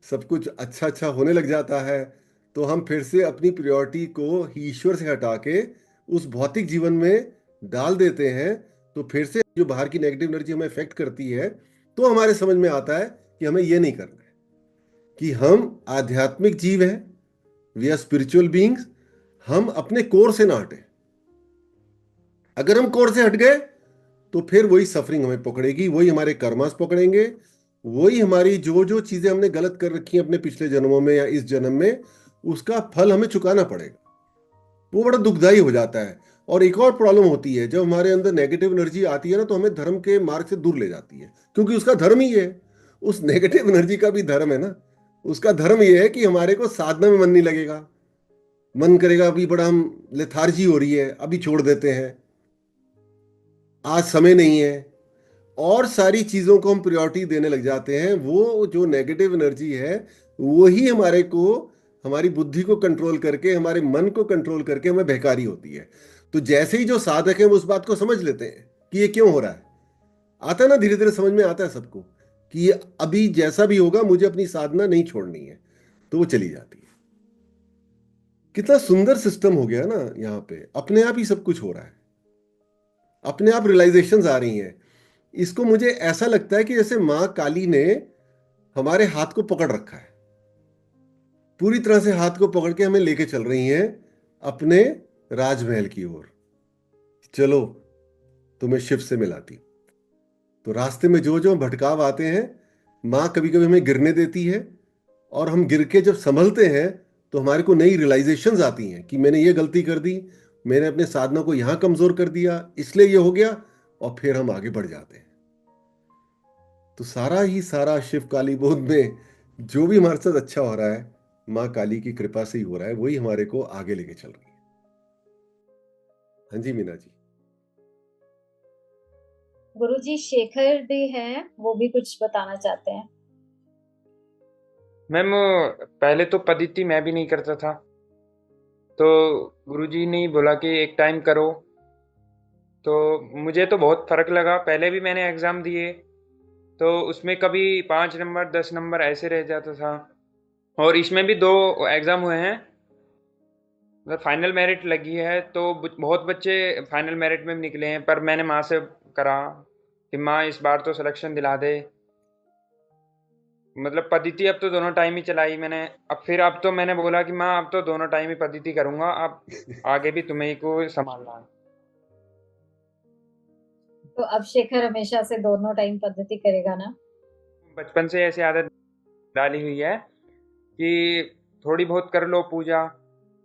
सब कुछ अच्छा अच्छा होने लग जाता है, तो हम फिर से अपनी प्रायोरिटी को ईश्वर से हटा के उस भौतिक जीवन में डाल देते हैं। तो फिर से जो बाहर की नेगेटिव एनर्जी हमें इफेक्ट करती है, तो हमारे समझ में आता है कि हमें ये नहीं करना है, कि हम आध्यात्मिक जीव हैं, वी आर स्पिरिचुअल बीइंग्स। हम अपने कोर से ना हटे। अगर हम कोर से हट गए तो फिर वही सफरिंग हमें पकड़ेगी, वही हमारे कर्मास पकड़ेंगे, वही हमारी जो जो चीजें हमने गलत कर रखी हैं अपने पिछले जन्मों में या इस जन्म में, उसका फल हमें चुकाना पड़ेगा। वो बड़ा दुखदाई हो जाता है। और एक और प्रॉब्लम होती है, जब हमारे अंदर नेगेटिव एनर्जी आती है ना, तो हमें धर्म के मार्ग से दूर ले जाती है, क्योंकि उसका धर्म ही है। उस नेगेटिव एनर्जी का भी धर्म है ना। उसका धर्म ये है कि हमारे को साधना में मन नहीं लगेगा, मन करेगा अभी बड़ा हम लेथार्जी हो रही है, अभी छोड़ देते हैं, आज समय नहीं है, और सारी चीजों को हम प्रायोरिटी देने लग जाते हैं। वो जो नेगेटिव एनर्जी है वही हमारे को, हमारी बुद्धि को कंट्रोल करके, हमारे मन को कंट्रोल करके हमें बहकारी होती है। तो जैसे ही जो साधक है वो उस बात को समझ लेते हैं कि ये क्यों हो रहा है, आता है ना, धीरे धीरे समझ में आता है सबको कि ये अभी जैसा भी होगा मुझे अपनी साधना नहीं छोड़नी है, तो वो चली जाती है। कितना सुंदर सिस्टम हो गया ना, यहाँ पे अपने आप ही सब कुछ हो रहा है, अपने आप रियलाइजेशंस आ रही हैं। इसको मुझे ऐसा लगता है कि जैसे माँ काली ने हमारे हाथ को पकड़ रखा है, पूरी तरह से हाथ को पकड़ के हमें लेके चल रही हैं अपने राजमहल की ओर। चलो तुम्हें शिव से मिलाती। तो रास्ते में जो जो भटकाव आते हैं, माँ कभी कभी हमें गिरने देती है, और हम गिर के जब संभलते हैं तो हमारे को नई रियलाइजेशंस आती हैं कि मैंने ये गलती कर दी, मैंने अपने साधना को यहां कमजोर कर दिया, इसलिए ये हो गया, और फिर हम आगे बढ़ जाते हैं। तो सारा ही सारा शिव काली बोध में जो भी हमारे साथ अच्छा हो रहा है, माँ काली की कृपा से ही हो रहा है, वही हमारे को आगे लेके चल रही है। हाँ जी मीना जी। गुरुजी शेखर भी हैं, वो भी कुछ बताना चाहते हैं। मैम पहले तो पद्धति मैं भी नहीं करता था, तो गुरुजी ने बोला कि एक टाइम करो, तो मुझे तो बहुत फर्क लगा। पहले भी मैंने एग्ज़ाम दिए, तो उसमें कभी 5 नंबर 10 नंबर ऐसे रह जाता था, और इसमें भी 2 एग्ज़ाम हुए हैं, मतलब फाइनल मेरिट लगी है, तो बहुत बच्चे फाइनल मेरिट में भी निकले हैं। पर मैंने माँ से करा कि माँ इस बार तो सिलेक्शन दिला दे। मतलब पद्धति अब तो दोनों टाइम ही चलाई मैंने। अब तो मैंने बोला कि माँ अब तो दोनों टाइम ही पद्धति करूँगा, अब आगे भी तुम्हें ही को संभालना है। तो अब शेखर हमेशा से दोनों टाइम पद्धति करेगा ना? बचपन से ऐसी आदत डाली हुई है कि थोड़ी बहुत कर लो पूजा,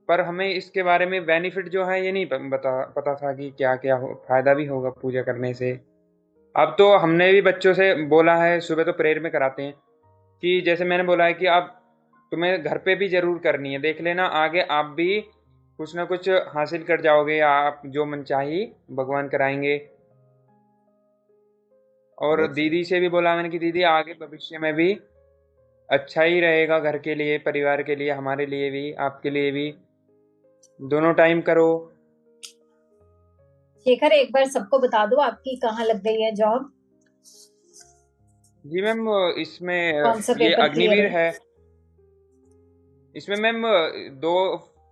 पर हमें इसके बारे में बेनिफिट जो है ये नहीं पता था कि क्या क्या फायदा भी होगा पूजा करने से। अब तो हमने भी बच्चों से बोला है, सुबह तो प्रेयर में कराते हैं, कि जैसे मैंने बोला है कि आप तुम्हें घर पे भी जरूर करनी है, देख लेना आगे आप भी कुछ ना कुछ हासिल कर जाओगे, आप जो मन चाहिए भगवान कराएंगे। और बहुत सही। दीदी से भी बोला मैंने कि दीदी आगे भविष्य में भी अच्छा ही रहेगा, घर के लिए, परिवार के लिए, हमारे लिए भी, आपके लिए भी, दोनों टाइम करो। शेखर एक बार सबको बता दो आपकी कहाँ लग गई है जॉब, जी मैम, इसमें कौन सा ये पेपर क्लियर अग्निवीर है? है। इसमें मैम दो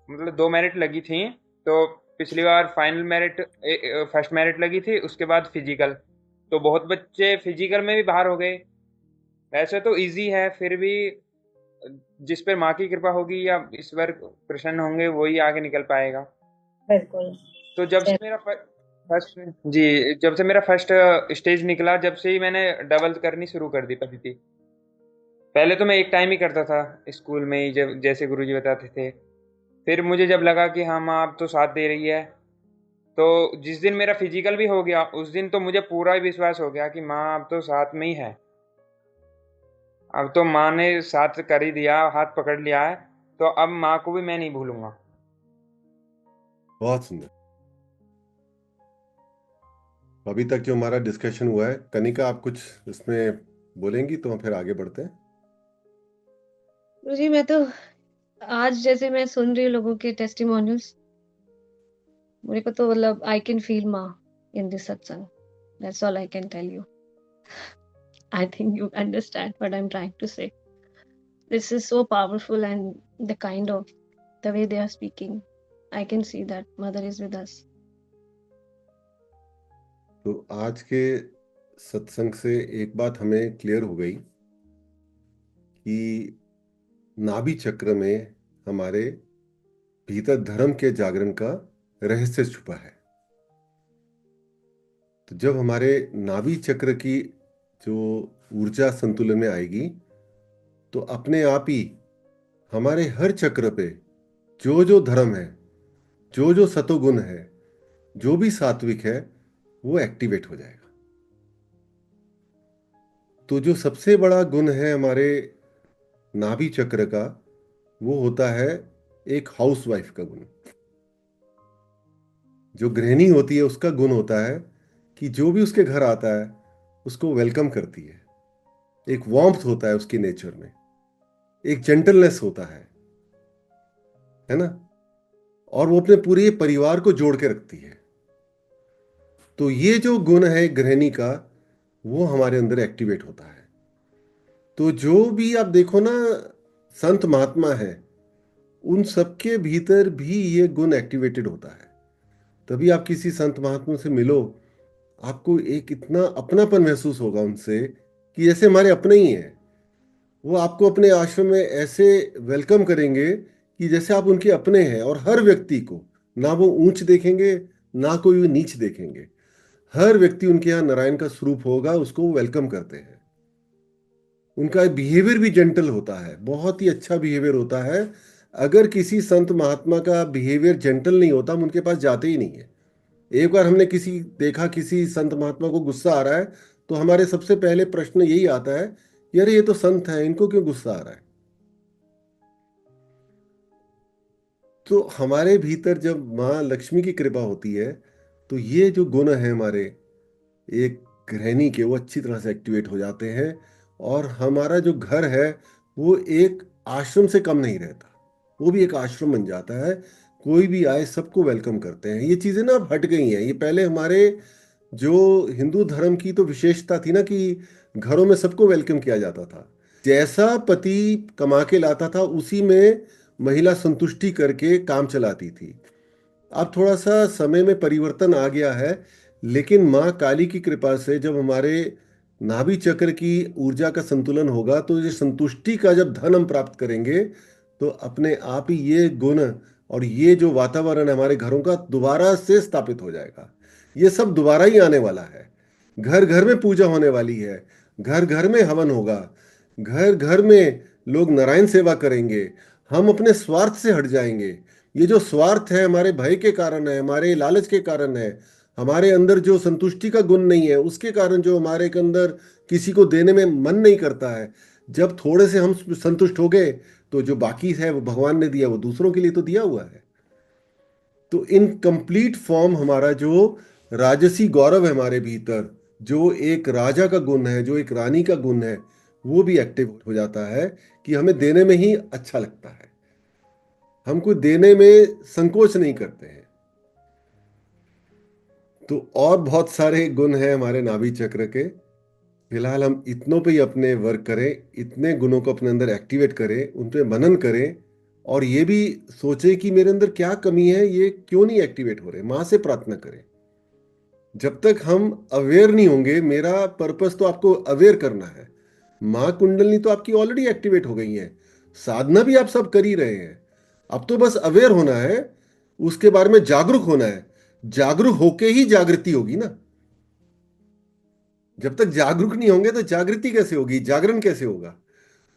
मतलब 2 मेरिट लगी थी। तो पिछली बार फाइनल मेरिट, फर्स्ट मेरिट लगी थी, उसके बाद फिजिकल। तो बहुत बच्चे फिजिकल में भी बाहर हो गए। वैसे तो इजी है, फिर भी जिस पे माँ की कृपा होगी या ईश्वर प्रसन्न होंगे वही आगे निकल पाएगा। बिल्कुल। तो जब से मेरा फर्स्ट जी जब से मेरा फर्स्ट स्टेज निकला, जब से ही मैंने डबल करनी शुरू कर दी पद्धति। पहले तो मैं एक टाइम ही करता था स्कूल में ही, जब जैसे गुरुजी बताते थे। फिर मुझे जब लगा कि हाँ माँ अब तो साथ दे रही है, तो जिस दिन मेरा फिजिकल भी हो गया उस दिन तो मुझे पूरा ही विश्वास हो गया कि माँ अब तो साथ में ही है। अब तो माँ ने साथ कर ही दिया, हाथ पकड़ लिया है, तो अब माँ को भी मैं नहीं भूलूंगा। बहुत सुंदर। अभी तक जो हमारा डिस्कशन हुआ है, कनिका आप कुछ इसमें बोलेंगी तो हम फिर आगे बढ़ते हैं। जी मैं तो आज जैसे मैं सुन रही हूँ लोगों के टेस्टिमोनियल्स, मेरे को तो मतलब आई कैन फील माँ in this satsang, that's all I can tell you. I think you understand what I am trying to say. This is so powerful and the kind of the way they are speaking, I can see that mother is with us. तो आज के सत्संग से एक बात हमें clear हो गई कि नाभि चक्र में हमारे भीतर धर्म के जागरण का रहस्य छुपा है। तो जब हमारे नाभि चक्र की जो ऊर्जा संतुलन में आएगी, तो अपने आप ही हमारे हर चक्र पे जो जो धर्म है, जो जो सतोगुण है, जो भी सात्विक है, वो एक्टिवेट हो जाएगा। तो जो सबसे बड़ा गुण है हमारे नाभि चक्र का, वो होता है एक हाउसवाइफ का गुण। जो गृहिणी होती है उसका गुण होता है कि जो भी उसके घर आता है उसको वेलकम करती है। एक वार्मथ होता है उसकी नेचर में, एक जेंटलनेस होता है ना, और वो अपने पूरे परिवार को जोड़ के रखती है। तो ये जो गुण है गृहिणी का, वो हमारे अंदर एक्टिवेट होता है। तो जो भी आप देखो ना, संत महात्मा है, उन सबके भीतर भी ये गुण एक्टिवेटेड होता है। तभी आप किसी संत महात्मा से मिलो, आपको एक इतना अपनापन महसूस होगा उनसे कि जैसे हमारे अपने ही हैं। वो आपको अपने आश्रम में ऐसे वेलकम करेंगे कि जैसे आप उनके अपने हैं, और हर व्यक्ति को ना वो ऊंच देखेंगे ना कोई वो नीच देखेंगे। हर व्यक्ति उनके यहाँ नारायण का स्वरूप होगा, उसको वो वेलकम करते हैं। उनका बिहेवियर भी जेंटल होता है, बहुत ही अच्छा बिहेवियर होता है। अगर किसी संत महात्मा का बिहेवियर जेंटल नहीं होता, हम उनके पास जाते ही नहीं है। एक बार हमने किसी संत महात्मा को गुस्सा आ रहा है, तो हमारे सबसे पहले प्रश्न यही आता है, यार ये तो संत है, इनको क्यों गुस्सा आ रहा है। तो हमारे भीतर जब माँ लक्ष्मी की कृपा होती है, तो ये जो गुण है हमारे एक गृहिणी के, वो अच्छी तरह से एक्टिवेट हो जाते हैं, और हमारा जो घर है वो एक आश्रम से कम नहीं रहता, वो भी एक आश्रम बन जाता है। कोई भी आए सबको वेलकम करते हैं। ये चीज़ें ना अब हट गई हैं। ये पहले हमारे जो हिंदू धर्म की तो विशेषता थी ना, कि घरों में सबको वेलकम किया जाता था। जैसा पति कमा के लाता था उसी में महिला संतुष्टि करके काम चलाती थी। अब थोड़ा सा समय में परिवर्तन आ गया है, लेकिन माँ काली की कृपा से जब हमारे नाभि चक्र की ऊर्जा का संतुलन होगा, तो ये संतुष्टि का जब धन हम प्राप्त करेंगे, तो अपने आप ही ये गुण और ये जो वातावरण है हमारे घरों का दोबारा से स्थापित हो जाएगा। ये सब दोबारा ही आने वाला है। घर घर में पूजा होने वाली है, घर घर में हवन होगा, घर घर में लोग नारायण सेवा करेंगे। हम अपने स्वार्थ से हट जाएंगे। ये जो स्वार्थ है हमारे भय के कारण है, हमारे लालच के कारण है, हमारे अंदर जो संतुष्टि का गुण नहीं है उसके कारण जो हमारे के अंदर किसी को देने में मन नहीं करता है। जब थोड़े से हम संतुष्ट हो गए, तो जो बाकी है वो भगवान ने दिया, वो दूसरों के लिए तो दिया हुआ है। तो इन कंप्लीट फॉर्म हमारा जो राजसी गौरव है हमारे भीतर, जो एक राजा का गुण है, जो एक रानी का गुण है, वो भी एक्टिव हो जाता है कि हमें देने में ही अच्छा लगता है। हमको देने में संकोच नहीं करते हैं। तो और बहुत सारे गुण हैं हमारे नाभि चक्र के। फिलहाल हम इतनों पे ही अपने वर्क करें, इतने गुणों को अपने अंदर एक्टिवेट करें, उन पे मनन करें, और ये भी सोचें कि मेरे अंदर क्या कमी है, ये क्यों नहीं एक्टिवेट हो रहे। माँ से प्रार्थना करें। जब तक हम अवेयर नहीं होंगे, मेरा पर्पस तो आपको अवेयर करना है। माँ कुंडलनी तो आपकी ऑलरेडी एक्टिवेट हो गई है, साधना भी आप सब कर ही रहे हैं। अब तो बस अवेयर होना है, उसके बारे में जागरूक होना है। जागरूक होके ही जागृति होगी ना। जब तक जागरूक नहीं होंगे तो जागृति कैसे होगी, जागरण कैसे होगा।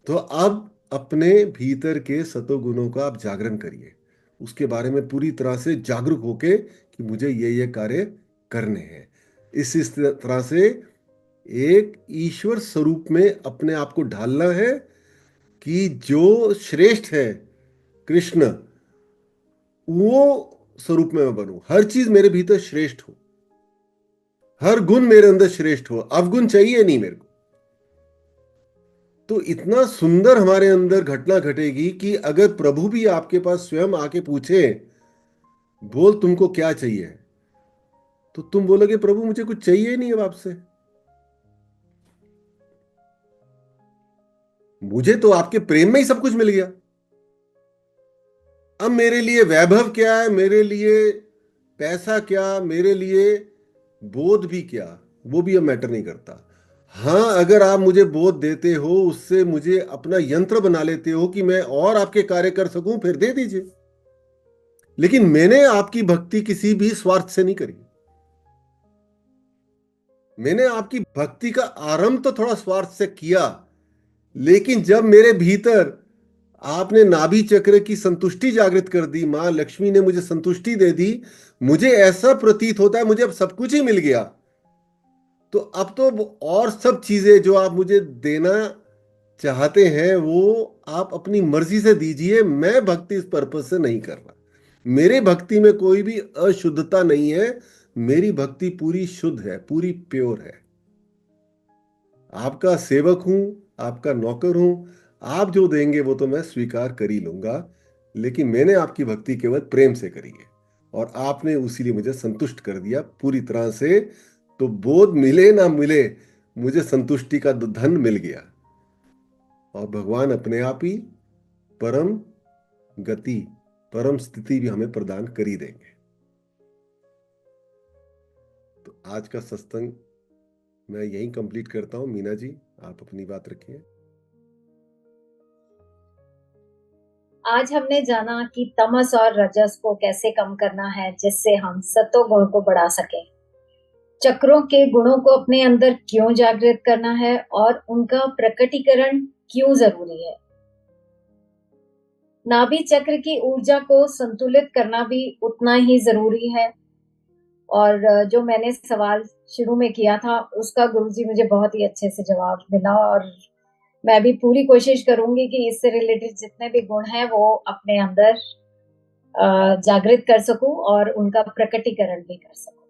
तो अब अपने भीतर के सतोगुणों का आप जागरण करिए, उसके बारे में पूरी तरह से जागरूक होके कि मुझे ये कार्य करने हैं। इस तरह से एक ईश्वर स्वरूप में अपने आप को ढालना है कि जो श्रेष्ठ है कृष्ण, वो स्वरूप में मैं बनूं। हर चीज मेरे भीतर श्रेष्ठ हो, हर गुण मेरे अंदर श्रेष्ठ हो, अवगुण चाहिए नहीं मेरे को। तो इतना सुंदर हमारे अंदर घटना घटेगी कि अगर प्रभु भी आपके पास स्वयं आके पूछे, बोल तुमको क्या चाहिए, तो तुम बोलोगे प्रभु मुझे कुछ चाहिए ही नहीं अब आपसे, मुझे तो आपके प्रेम में ही सब कुछ मिल गया। अब मेरे लिए वैभव क्या है, मेरे लिए पैसा क्या, मेरे लिए बोध भी क्या, वो भी अब मैटर नहीं करता। हाँ, अगर आप मुझे बोध देते हो, उससे मुझे अपना यंत्र बना लेते हो कि मैं और आपके कार्य कर सकूं, फिर दे दीजिए। लेकिन मैंने आपकी भक्ति किसी भी स्वार्थ से नहीं करी। मैंने आपकी भक्ति का आरंभ तो थोड़ा स्वार्थ से किया, लेकिन जब मेरे भीतर आपने नाभि चक्र की संतुष्टि जागृत कर दी, मां लक्ष्मी ने मुझे संतुष्टि दे दी, मुझे ऐसा प्रतीत होता है मुझे अब सब कुछ ही मिल गया। तो अब तो और सब चीजें जो आप मुझे देना चाहते हैं वो आप अपनी मर्जी से दीजिए। मैं भक्ति इस पर्पस से नहीं कर रहा। मेरे भक्ति में कोई भी अशुद्धता नहीं है। मेरी भक्ति पूरी शुद्ध है, पूरी प्योर है। आपका सेवक हूं, आपका नौकर हूं। आप जो देंगे वो तो मैं स्वीकार कर ही लूंगा, लेकिन मैंने आपकी भक्ति केवल प्रेम से करी है, और आपने उसीलिए मुझे संतुष्ट कर दिया पूरी तरह से। तो बोध मिले ना मिले, मुझे संतुष्टि का धन मिल गया, और भगवान अपने आप ही परम गति, परम स्थिति भी हमें प्रदान कर ही देंगे। तो आज का सत्संग मैं यहीं कंप्लीट करता हूं। मीना जी, आप अपनी बात रखिए। आज हमने जाना कि तमस और रजस को कैसे कम करना है जिससे हम सत्व गुण को बढ़ा सकें, चक्रों के गुणों को अपने अंदर क्यों जागृत करना है और उनका प्रकटीकरण क्यों जरूरी है, नाभि चक्र की ऊर्जा को संतुलित करना भी उतना ही जरूरी है। और जो मैंने सवाल शुरू में किया था उसका गुरुजी मुझे बहुत ही अच्छे से जवाब मिला, और मैं भी पूरी कोशिश करूंगी कि इससे रिलेटेड जितने भी गुण हैं वो अपने अंदर जागृत कर सकूं और उनका प्रकटीकरण भी कर सकूं।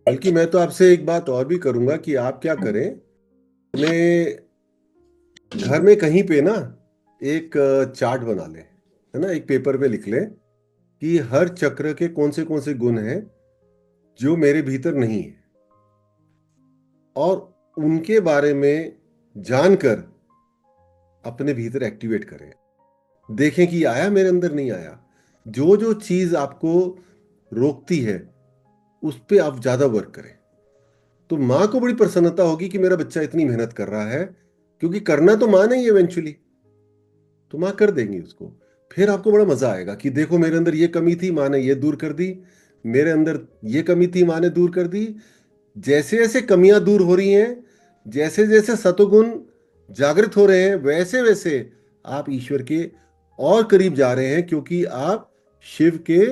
बल्कि मैं तो आपसे एक बात और भी करूंगा कि आप क्या करें, अपने घर में कहीं पे ना एक चार्ट बना लें, है ना, एक पेपर पे लिख लें कि हर चक्र के कौन से गुण हैं जो मेरे भीतर नहीं है, और उनके बारे में जानकर अपने भीतर एक्टिवेट करें। देखें कि आया मेरे अंदर, नहीं आया। जो जो चीज आपको रोकती है उस पे आप ज्यादा वर्क करें, तो माँ को बड़ी प्रसन्नता होगी कि मेरा बच्चा इतनी मेहनत कर रहा है, क्योंकि करना तो माँ नहीं है इवेंचुअली, तो माँ कर देंगी उसको। फिर आपको बड़ा मजा आएगा कि देखो मेरे अंदर ये कमी थी, माँ ने ये दूर कर दी, मेरे अंदर ये कमी थी, माँ ने दूर कर दी। जैसे जैसे कमियां दूर हो रही हैं, जैसे जैसे सतोगुण जागृत हो रहे हैं, वैसे वैसे आप ईश्वर के और करीब जा रहे हैं, क्योंकि आप शिव के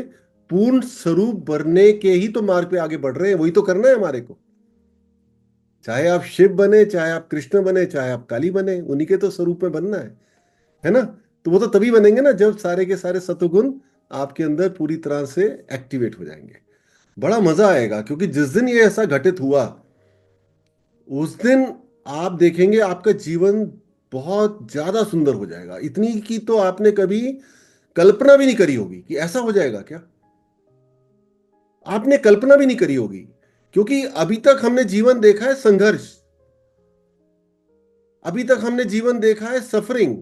पूर्ण स्वरूप बनने के ही तो मार्ग पे आगे बढ़ रहे हैं। वही तो करना है हमारे को। चाहे आप शिव बने, चाहे आप कृष्ण बने, चाहे आप काली बने, उन्हीं के तो स्वरूप में बनना है ना। तो वो तो तभी बनेंगे ना जब सारे के सारे सतोगुण आपके अंदर पूरी तरह से एक्टिवेट हो जाएंगे। बड़ा मजा आएगा, क्योंकि जिस दिन ये ऐसा घटित हुआ उस दिन आप देखेंगे आपका जीवन बहुत ज्यादा सुंदर हो जाएगा। इतनी की तो आपने कभी कल्पना भी नहीं करी होगी कि ऐसा हो जाएगा क्या। आपने कल्पना भी नहीं करी होगी, क्योंकि अभी तक हमने जीवन देखा है संघर्ष, अभी तक हमने जीवन देखा है सफरिंग,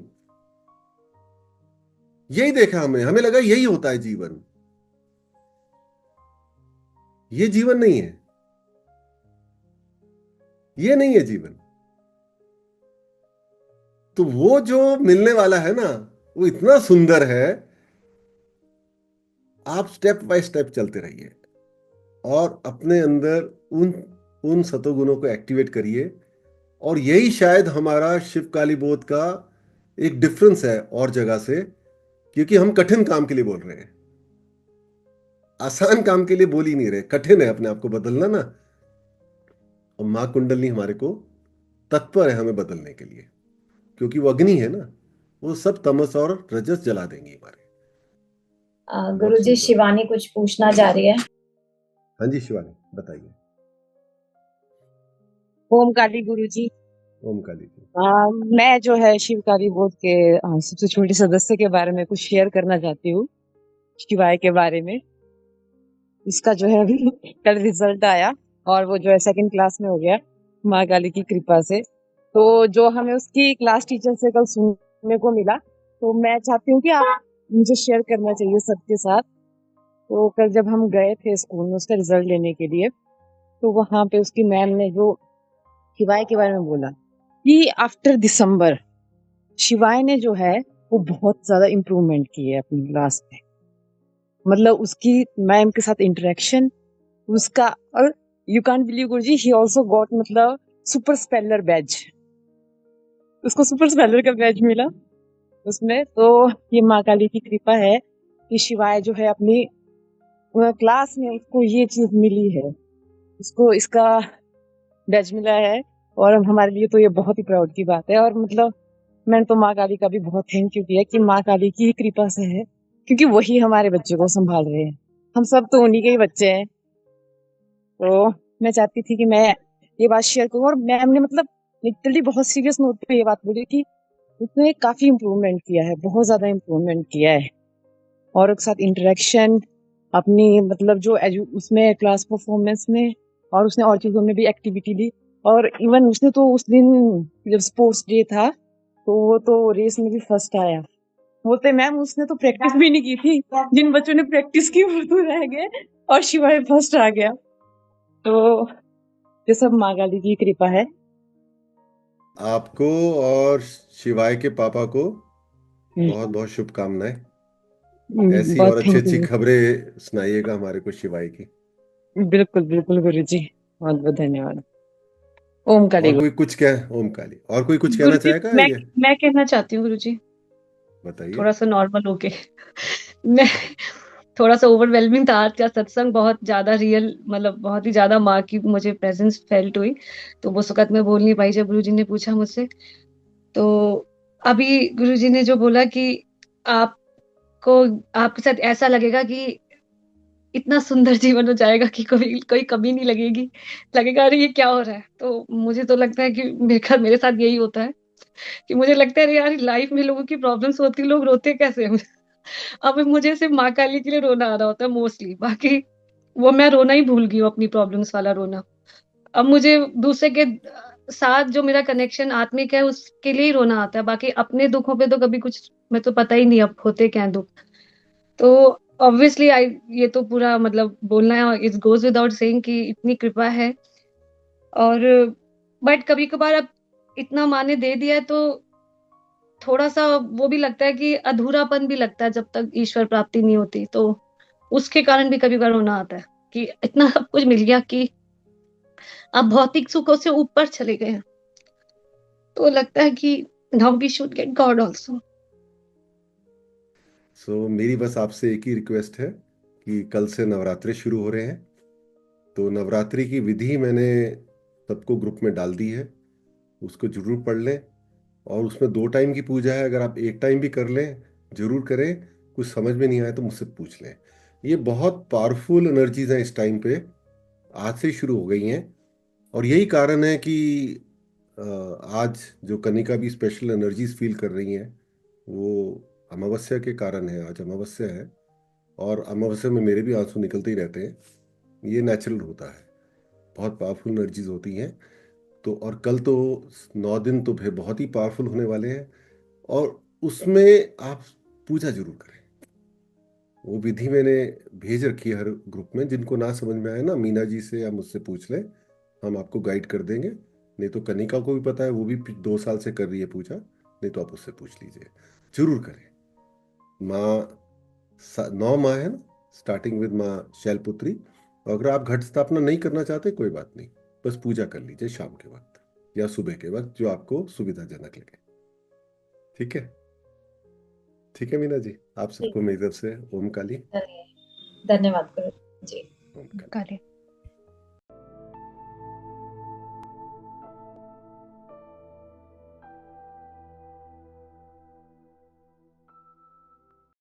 यही देखा हमें लगा यही होता है जीवन। ये जीवन नहीं है, ये नहीं है जीवन। तो वो जो मिलने वाला है ना, वो इतना सुंदर है। आप स्टेप बाय स्टेप चलते रहिए और अपने अंदर उन उन सतोगुणों को एक्टिवेट करिए। और यही शायद हमारा शिव काली बोध का एक डिफरेंस है और जगह से, क्योंकि हम कठिन काम के लिए बोल रहे हैं, आसान काम के लिए बोल ही नहीं रहे। कठिन है अपने आप को बदलना ना, और मां कुंडलनी हमारे को तत्पर है हमें बदलने के लिए, क्योंकि वो अग्नि है ना, वो सब तमस और रजस जला देंगी हमारे। बहुत गुरुजी, सुंदर। शिवानी कुछ पूछना चाह रही है। हाँ जी शिवानी, बताइए। ओम काली गुरुजी। ओम काली जी। मैं जो है शिव काली बोध के सबसे छोटे सदस्य के बारे में कुछ शेयर करना चाहती हूँ, शिवाय के बारे में। इसका जो है अभी कल रिजल्ट आया और वो जो है सेकंड क्लास में हो गया माँ काली की कृपा से। तो जो हमें उसकी क्लास टीचर से कल सुनने को मिला, तो मैं चाहती हूँ कि आप मुझे शेयर करना चाहिए सबके साथ। तो कल जब हम गए थे स्कूल में उसका रिजल्ट लेने के लिए, तो वहां पे उसकी मैम ने जो शिवाय के बारे में बोला कि आफ्टर दिसंबर शिवाय ने जो है वो बहुत ज्यादा इम्प्रूवमेंट की है अपनी क्लास में। मतलब उसकी मैम के साथ इंटरेक्शन उसका, और you can't believe Guruji, he also got मतलब सुपर स्पेलर बैज, उसको सुपर स्पेलर का बैज मिला उसमें। तो ये माँ काली की कृपा है कि शिवाय जो है अपनी क्लास में उसको ये चीज मिली है, उसको इसका बैज मिला है। और हमारे लिए तो ये बहुत ही प्राउड की बात है। और मतलब मैंने तो माँ काली का भी बहुत थैंक यू किया कि माँ काली की ही कृपा से है, क्योंकि वही हमारे बच्चे को संभाल रहे हैं। हम सब तो उन्हीं के ही बच्चे हैं। तो मैं चाहती थी कि मैं ये बात शेयर करूं। और मैम ने मतलब लिटरली बहुत सीरियस नोट पे ये बात बोली कि उसने काफी इम्प्रूवमेंट किया है, बहुत ज्यादा इम्प्रूवमेंट किया है। और उसके साथ इंटरेक्शन अपनी मतलब जो उसमें क्लास परफॉर्मेंस में और उसने और चीजों में भी एक्टिविटी ली। और इवन उसने तो उस दिन जब स्पोर्ट्स डे था तो वो तो रेस में भी फर्स्ट आया। बोलते मैम उसने तो प्रैक्टिस भी नहीं की थी, जिन बच्चों ने प्रैक्टिस की वो तो रह गए और शिवाय फर्स्ट आ गया। तो ये सब माँ काली की कृपा है। आपको और शिवाय के पापा को हम्म, बहुत बहुत शुभकामनाएं। ऐसी बहुत और अच्छी थैंक अच्छी यू। खबरें सुनाइएगा हमारे को शिवाय की। बिल्कुल बिल्कुल गुरु जी, बहुत बहुत धन्यवाद। ओम काली और कोई कुछ ओम काली, और कोई कुछ कहना गुरु जी, चाहेगा मैं ये? मैं कहना चाहती हूँ गुरु जी, बताइए। थोड़ा सा नॉर्मल होके। मैं थोड़ा सा ओवरवेलमिंग था आज का सत्संग, बहुत ज्यादा रियल, मतलब बहुत ही ज्यादा माँ की मुझे प्रेजेंस फेल्ट हुई। तो वो वक्त मैं बोल नहीं पाई जब गुरु जी ने पूछा मुझसे। तो अभी गुरु जी ने जो बोला कि आपको, आपके साथ ऐसा लगेगा कि इतना सुंदर जीवन हो जाएगा कि कोई कोई कमी नहीं लगेगी, लगेगा अरे ये क्या हो रहा है। तो मुझे तो लगता है कि मेरे साथ यही होता है कि मुझे लगता है अरे यार लाइफ में लोगों की प्रॉब्लम्स होती है, लोग रोते कैसे हैं। अब मुझे सिर्फ माँ काली के लिए रोना आ रहा होता है मोस्टली, बाकी वो मैं रोना ही भूल गई हूँ, अपनी प्रॉब्लम्स वाला रोना। अब मुझे दूसरे के साथ जो मेरा कनेक्शन आत्मिक है उसके लिए ही रोना आता है, बाकी अपने दुखों पे तो कभी कुछ, मैं तो पता ही नहीं अब होते क्या हैं दुख। तो ऑब्वियसली आई, ये तो पूरा मतलब बोलना है, इट गोज विदाउट सेइंग कि इतनी कृपा है। और बट कभी कभार अब इतना माने दे दिया है तो थोड़ा सा वो भी लगता है कि अधूरापन भी लगता है जब तक ईश्वर प्राप्ति नहीं होती। तो उसके कारण भी कभी कभार होना आता है कि इतना सब कुछ मिल गया कि आप भौतिक सुखों से ऊपर चले गए हैं, तो लगता है कि now we should get God also. मेरी बस आपसे एक ही रिक्वेस्ट है कि कल से नवरात्रि शुरू हो रहे हैं, तो नवरात्रि की विधि मैंने सबको ग्रुप में डाल दी है, उसको जरूर पढ़ लें। और उसमें 2 टाइम की पूजा है, अगर आप एक टाइम भी कर लें जरूर करें। कुछ समझ में नहीं आया तो मुझसे पूछ लें। ये बहुत पावरफुल एनर्जीज हैं इस टाइम पे, आज से ही शुरू हो गई हैं। और यही कारण है कि आज जो कनिका भी स्पेशल एनर्जीज फील कर रही हैं, वो अमावस्या के कारण है। आज अमावस्या है, और अमावस्या में मेरे भी आंसू निकलते ही रहते हैं। ये नेचुरल होता है, बहुत पावरफुल एनर्जीज होती हैं। तो और कल तो 9 दिन तो फिर बहुत ही पावरफुल होने वाले हैं, और उसमें आप पूजा जरूर करें। वो विधि मैंने भेज रखी है हर ग्रुप में, जिनको ना समझ में आए ना मीना जी से या मुझसे पूछ लें, हम आपको गाइड कर देंगे। नहीं तो कनिका को भी पता है, वो भी 2 साल से कर रही है पूजा, नहीं तो आप उससे पूछ लीजिए। जरूर करें। माँ 9 माँ है ना, स्टार्टिंग विद माँ शैलपुत्री। और अगर आप घट स्थापना नहीं करना चाहते कोई बात नहीं, बस पूजा कर लीजिए शाम के वक्त या सुबह के वक्त, जो आपको सुविधाजनक लगे। ठीक है? ठीक है मीना जी, आप ठीक सबको मेरी तरफ से ओम काली। है, धन्यवाद गुरु जी। ओम काली। कार्य